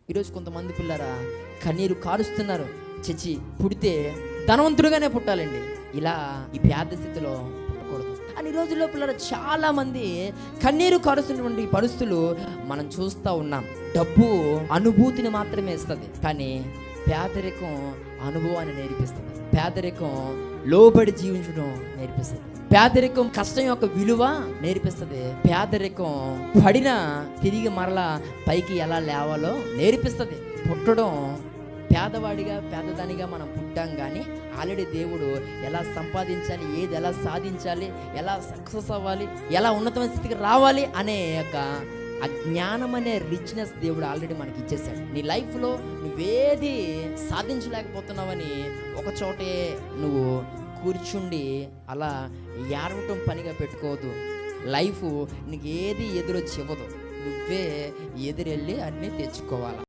ఈరోజు కొంతమంది పిల్లరా కన్నీరు కారుస్తున్నారు. చచ్చి పుడితే ధనవంతుడుగానే పుట్టాలండి, ఇలా ఈ పేద స్థితిలో పుట్టకూడదు అని ఈ రోజుల్లో పిల్లలు చాలా మంది కన్నీరు కారుస్తున్నటువంటి పరిస్థితులు మనం చూస్తూ ఉన్నాం. డబ్బు అనుభూతిని మాత్రమే ఇస్తుంది, కానీ పేదరికం అనుభవాన్ని నేర్పిస్తుంది. పేదరికం లోబడి జీవించడం నేర్పిస్తుంది. పేదరికం కష్టం యొక్క విలువ నేర్పిస్తుంది. పేదరికం పడిన తిరిగి మరలా పైకి ఎలా లేవాలో నేర్పిస్తుంది. పుట్టడం పేదవాడిగా పేదదానిగా మనం పుట్టాం, కానీ ఆల్రెడీ దేవుడు ఎలా సంపాదించాలి, ఏది ఎలా సాధించాలి, ఎలా సక్సెస్ అవ్వాలి, ఎలా ఉన్నతమైన స్థితికి రావాలి అనే యొక్క ఆ జ్ఞానం అనే రిచ్నెస్ దేవుడు ఆల్రెడీ మనకి ఇచ్చేసాడు. నీ లైఫ్లో నువ్వేది సాధించలేకపోతున్నావని ఒక చోటే నువ్వు కూర్చుండి అలా ఏడవటం పనిగా పెట్టుకోవద్దు. లైఫ్ నీకు ఏది ఎదురొచ్చి ఇవ్వదు, నువ్వే ఎదురెళ్ళి అన్నీ తెచ్చుకోవాలి.